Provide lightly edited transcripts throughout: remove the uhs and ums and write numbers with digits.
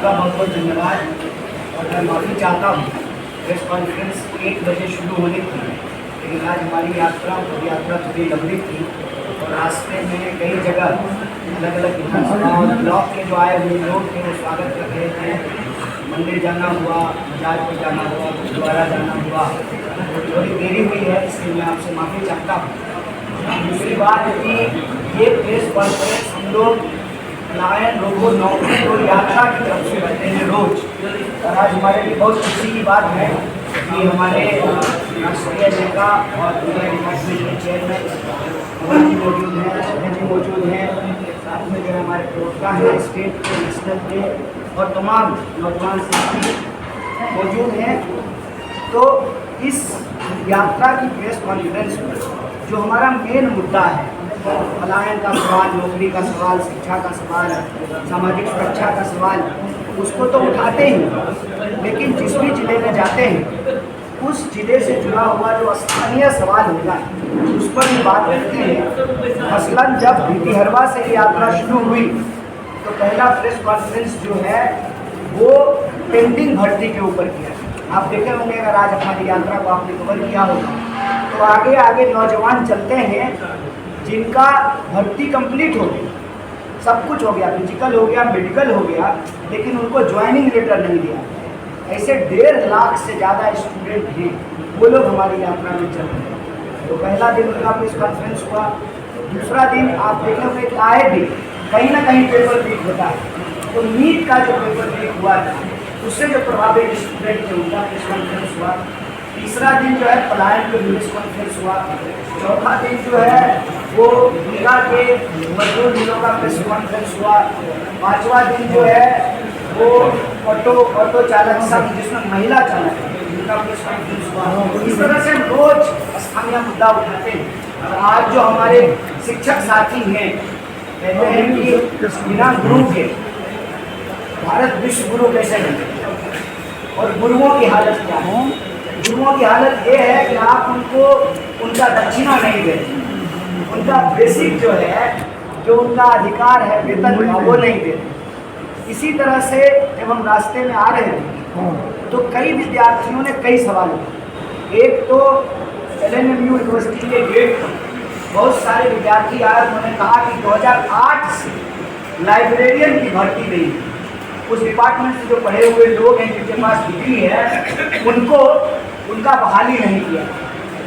आपका बहुत बहुत धन्यवाद। और मैं माफ़ी चाहता हूँ, प्रेस कॉन्फ्रेंस 1 बजे शुरू होनी थी, लेकिन आज हमारी यात्रा थोड़ी लंबी थी और रास्ते में कई जगह अलग अलग विधानसभा और ब्लॉक के जो आए हुए लोग थे वो स्वागत कर रहे थे। मंदिर जाना हुआ, मजारपुर जाना हुआ, गुरुद्वारा जाना हुआ, थोड़ी देरी हुई है, इसलिए मैं आपसे माफ़ी चाहता हूँ। दूसरी बात कि ये प्रेस कॉन्फ्रेंस हम लोग पलायन रोको नौकरी और यात्रा की तरफ से करते हैं रोज। और आज हमारे लिए बहुत खुशी की बात है कि हमारे राष्ट्रीय नेता और डिपार्टमेंट के चेयरमैन जी मौजूद हैं, जी मौजूद हैं, साथ में जो है हमारे प्रवक्ता हैं स्टेट के, नेशनल के और तमाम नौजवान साथी मौजूद हैं। तो इस यात्रा की प्रेस कॉन्फ्रेंस में जो हमारा मेन मुद्दा है, पलायन का सवाल, नौकरी का सवाल, शिक्षा का सवाल, सामाजिक सुरक्षा का सवाल, उसको तो उठाते ही, लेकिन जिस भी जिले में जाते हैं उस जिले से जुड़ा हुआ जो स्थानीय सवाल होगा उस पर भी बात करते हैं। मसलन जब भितिहरवा से यात्रा शुरू हुई तो पहला प्रेस कॉन्फ्रेंस जो है वो पेंडिंग भर्ती के ऊपर किया। आप देखे होंगे, अगर आज हमारी यात्रा को आपने कवर किया होगा तो आगे आगे नौजवान चलते हैं जिनका भर्ती कंप्लीट हो गई, सब कुछ हो गया, फिजिकल हो गया, मेडिकल हो गया, लेकिन उनको ज्वाइनिंग लेटर नहीं दिया। ऐसे 1.5 लाख से ज़्यादा स्टूडेंट हैं, वो लोग हमारी यात्रा में चल रहे हैं। तो पहला दिन उनका प्रेस कॉन्फ्रेंस हुआ। दूसरा दिन आप देखोगे कि आए भी कहीं ना कहीं पेपर लीक होता है। तो नीट का जो पेपर लीक हुआ था उससे जो प्रभावित स्टूडेंट थे उनका प्रेस कॉन्फ्रेंस हुआ। तीसरा दिन जो है पलायन पे प्रेस कॉन्फ्रेंस हुआ। चौथा दिन जो है वो दुर्गा के मजदूर जिलों का प्रेस कॉन्फ्रेंस हुआ। पाँचवा दिन जो है वो ऑटो चालक संघ, जिसमें महिला चालक है, उनका प्रेस कॉन्फ्रेंस हुआ। इस तरह से हम रोज स्थानीय मुद्दा उठाते हैं। और आज जो हमारे शिक्षक साथी हैं कहते हैं कि बिना गुरु के भारत विश्व गुरु कैसे बने, और गुरुओं की हालत क्या है। गुरुओं की हालत ये है कि आप उनको उनका दक्षिणा नहीं देते, उनका बेसिक जो है, जो उनका अधिकार है वेतन का, वो नहीं देते। इसी तरह से जब हम रास्ते में आ रहे थे तो कई विद्यार्थियों ने कई सवाल किए। एक तो LNMU यूनिवर्सिटी के गेट पर बहुत सारे विद्यार्थी आए, उन्होंने कहा कि 2008 से लाइब्रेरियन की भर्ती नहीं है। उस डिपार्टमेंट से जो पढ़े हुए लोग हैं, जिनके पास डिग्री है, उनको उनका बहाली नहीं किया।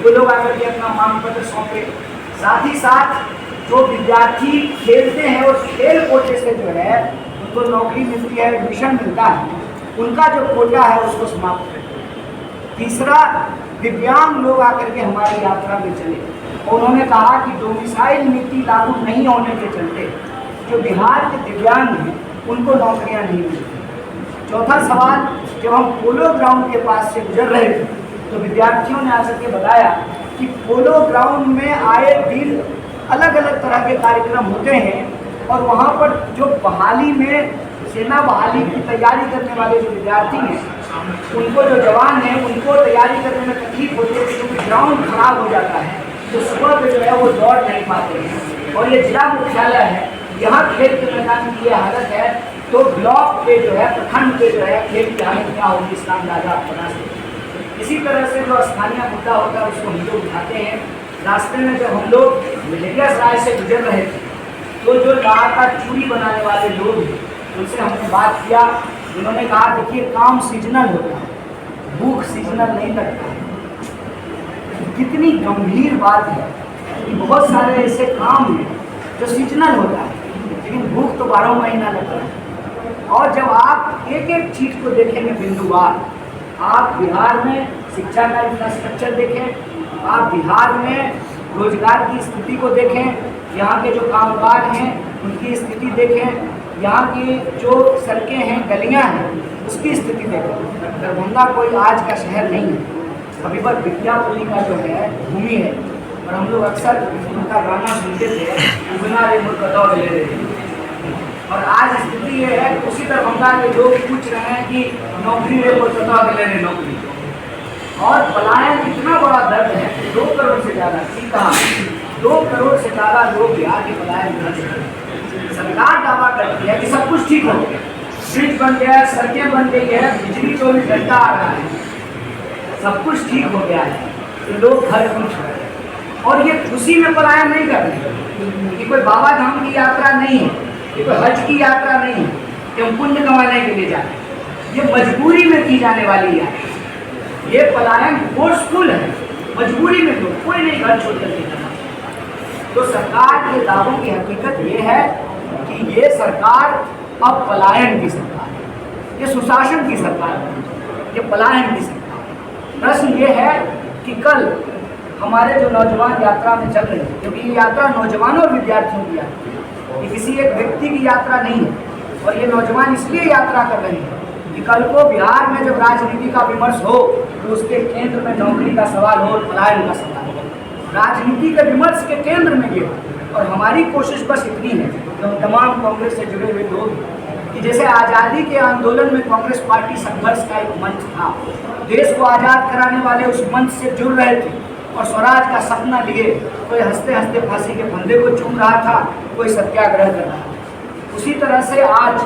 वो लोग आकर के अपना मांग पत्र सौंपे। साथ ही साथ जो विद्यार्थी खेलते हैं उस खेल कोटे से जो है उनको नौकरी मिलती है, एडमिशन मिलता है, उनका जो कोटा है उसको समाप्त करते हैं। तीसरा, दिव्यांग लोग आकर के हमारी यात्रा में चले, उन्होंने कहा कि डोमिसाइल नीति लागू नहीं होने के चलते जो बिहार के दिव्यांग हैं उनको नौकरियां नहीं मिलती। चौथा सवाल, जब हम पोलो ग्राउंड के पास से गुजर रहे थे तो विद्यार्थियों ने आकर के बताया कि पोलो ग्राउंड में आए दिन अलग अलग तरह के कार्यक्रम होते हैं और वहाँ पर जो बहाली में, सेना बहाली की तैयारी करने वाले जो विद्यार्थी हैं, उनको जो जवान हैं, उनको तैयारी करने में तकलीफ होती है क्योंकि ग्राउंड खराब हो जाता है, तो सुबह पे जो है वो दौड़ नहीं पाते हैं। और ये जिला मुख्यालय है, यहाँ खेल के मैदान की ये हालत है, तो ब्लॉक पे जो है, प्रखंड पे जो है खेल की हालत क्या होगी, इसका अंदाजा आप बना सकते हैं। इसी तरह से जो स्थानीय मुद्दा होता है उसको हम लोग उठाते हैं। रास्ते में जब हम लोग मिलेरिया सराय से गुजर रहे थे तो जो लगातार चूड़ी बनाने वाले लोग हैं उनसे हमने बात किया। उन्होंने कहा देखिए काम सीजनल होता है, भूख सीजनल नहीं लगता है। कितनी गंभीर बात है कि बहुत सारे ऐसे काम हैं जो सीजनल होता है, लेकिन भूख तो 12 महीना लगता है। और जब आप एक एक चीज़ को देखेंगे बिंदुवार, आप बिहार में शिक्षा का इंफ्रास्ट्रक्चर देखें, आप बिहार में रोजगार की स्थिति को देखें, यहाँ के जो कामगार हैं उनकी स्थिति देखें, यहाँ की जो सड़कें हैं, गलियाँ हैं, उसकी स्थिति देखें। दरभंगा कोई आज का शहर नहीं है, अभी बस विद्यापुरी का जो है भूमि है। और हम लोग अक्सर उनका गाना सुनते थे, उगना रे मुर्कदौड़ ले रहे थे। और आज स्थिति ये है, उसी दरभंगा के लोग पूछ रहे हैं कि नौकरी रे मुर्कदौड़ ले रहे नौकरी। और पलायन इतना बड़ा दर्द है, 2 करोड़ से ज़्यादा, ठीक कहा, 2 करोड़ से ज़्यादा लोग बिहार के पलायन दर्द है। सरकार दावा करती है कि सब कुछ ठीक हो गया, ब्रिज बन गया है, सड़कें बन गई है, बिजली 24 घंटा आ रहा है, सब कुछ ठीक हो गया है, तो लोग घर खुश हो रहे हैं। और ये खुशी में पलायन नहीं कर रहे कि कोई बाबा धाम की यात्रा नहीं है, कि कोई हज की यात्रा नहीं है कि हम पुण्य कमाने के लिए जा रहे हैं। ये मजबूरी में की जाने वाली यात्रा, ये पलायन फोर्सफुल है, मजबूरी में तो कोई नहीं घर छोड़ कर जाना। तो सरकार के दावों की हकीकत ये है कि ये सरकार अब पलायन की सरकार है, ये सुशासन की सरकार है, ये पलायन की सरकार है। प्रश्न ये है कि कल हमारे जो नौजवान यात्रा में चल रहे हैं, क्योंकि ये यात्रा नौजवानों और विद्यार्थियों की यात्रा है, ये किसी एक व्यक्ति की यात्रा नहीं है, और ये नौजवान इसलिए यात्रा कर रहे हैं कि कल को बिहार में जब राजनीति का विमर्श हो तो उसके केंद्र में नौकरी का सवाल हो, पलायन का सवाल हो, राजनीति के विमर्श के केंद्र में ये हो। और हमारी कोशिश बस इतनी है कि हम तमाम कांग्रेस से जुड़े हुए लोग कि जैसे आज़ादी के आंदोलन में कांग्रेस पार्टी संघर्ष का एक मंच था, देश को आज़ाद कराने वाले उस मंच से जुड़ रहे थे और स्वराज का सपना लिए कोई हंसते हंसते फांसी के फंदे को चूम रहा था, कोई सत्याग्रह कर रहा था। उसी तरह से आज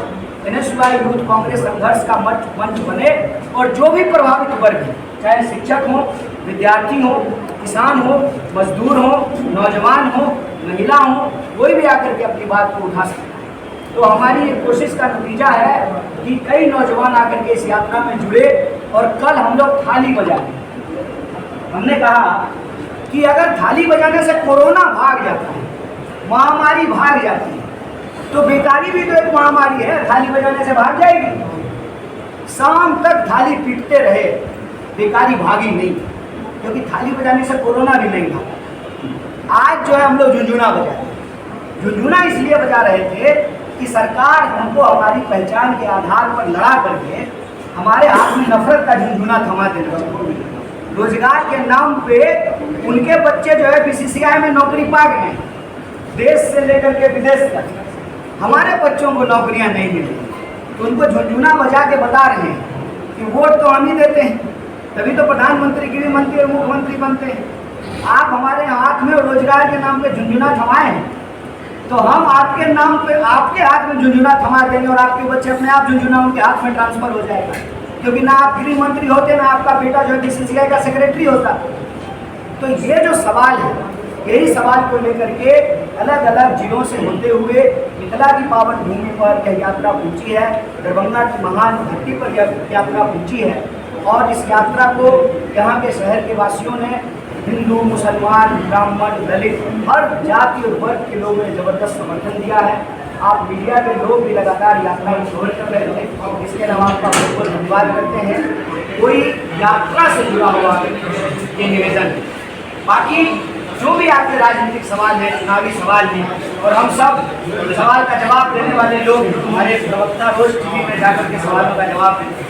NSY यूथ कांग्रेस संघर्ष का मंच बने और जो भी प्रभावित वर्ग है, चाहे शिक्षक हो, विद्यार्थी हो, किसान हो, मजदूर हो, नौजवान हो, महिला हो, कोई भी आकर के अपनी बात को उठा सकता है। तो हमारी ये कोशिश का नतीजा है कि कई नौजवान आकर के इस यात्रा में जुड़े और कल हम लोग थाली बजाएं। हमने कहा कि अगर थाली बजाने से कोरोना भाग जाता है, महामारी भाग जाती है, तो बेकारी भी तो एक महामारी है, थाली बजाने से भाग जाएगी। शाम तक थाली पीटते रहे, बेकारी भागी नहीं, क्योंकि थाली बजाने से कोरोना भी नहीं भागा। आज जो है हम लोग झुंझुना बजा रहे हैं। झुंझुना इसलिए बजा रहे थे कि सरकार हमको हमारी पहचान के आधार पर लड़ा करके हमारे हाथ में नफरत का झुंझुना थमा देना चाहिए। रोजगार के नाम पे उनके बच्चे जो है BCCI में नौकरी पा गए, देश से लेकर के विदेश तक, हमारे बच्चों को नौकरियां नहीं मिली, तो उनको झुंझुना बजा के बता रहे हैं कि वोट तो हम ही देते हैं, तभी तो प्रधानमंत्री, गृह मंत्री और मुख्यमंत्री बनते हैं। आप हमारे हाथ में रोजगार के नाम पे झुंझुना थमाए हैं, तो हम आपके नाम पे आपके हाथ में झुंझुना थमा देंगे और आपके बच्चे अपने आप झुंझुना उनके हाथ में ट्रांसफर हो जाएगा, क्योंकि ना आप गृह मंत्री होते, ना आपका बेटा जो है BCCI का सेक्रेटरी होता। तो ये जो सवाल है, यही सवाल को लेकर के अलग अलग जिलों से होते हुए मिथिला की पावन भूमि पर यह यात्रा पहुंची है, दरभंगा की महान धरती पर यह यात्रा पहुंची है। और इस यात्रा को यहाँ के शहर के वासियों ने, हिंदू, मुसलमान, ब्राह्मण, दलित, हर जाति और वर्ग के लोगों ने जबरदस्त समर्थन दिया है। आप मीडिया के लोग भी लगातार यात्रा की खबर कर रहे थे, इसके अलावा आपका बहुत बहुत धन्यवाद करते हैं। कोई यात्रा से जुड़ा हुआ ये निवेदन है, बाकी जो भी आपके राजनीतिक सवाल हैं, चुनावी सवाल हैं, और हम सब सवाल का जवाब देने वाले लोग, हमारे प्रवक्ता रोज TV में जाकर के सवालों का जवाब देते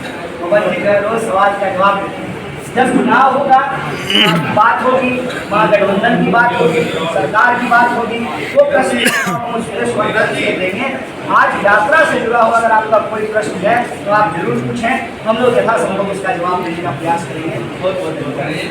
हैं, रोज सवाल का जवाब देते हैं। जब चुनाव होगा, बात होगी, महागठबंधन की बात होगी, सरकार की बात होगी, वो प्रश्न देंगे। आज यात्रा से जुड़ा हुआ अगर आपका कोई प्रश्न है तो आप जरूर पूछें, हम लोग यथासंभव इसका जवाब देने का प्रयास करेंगे। बहुत बहुत धन्यवाद।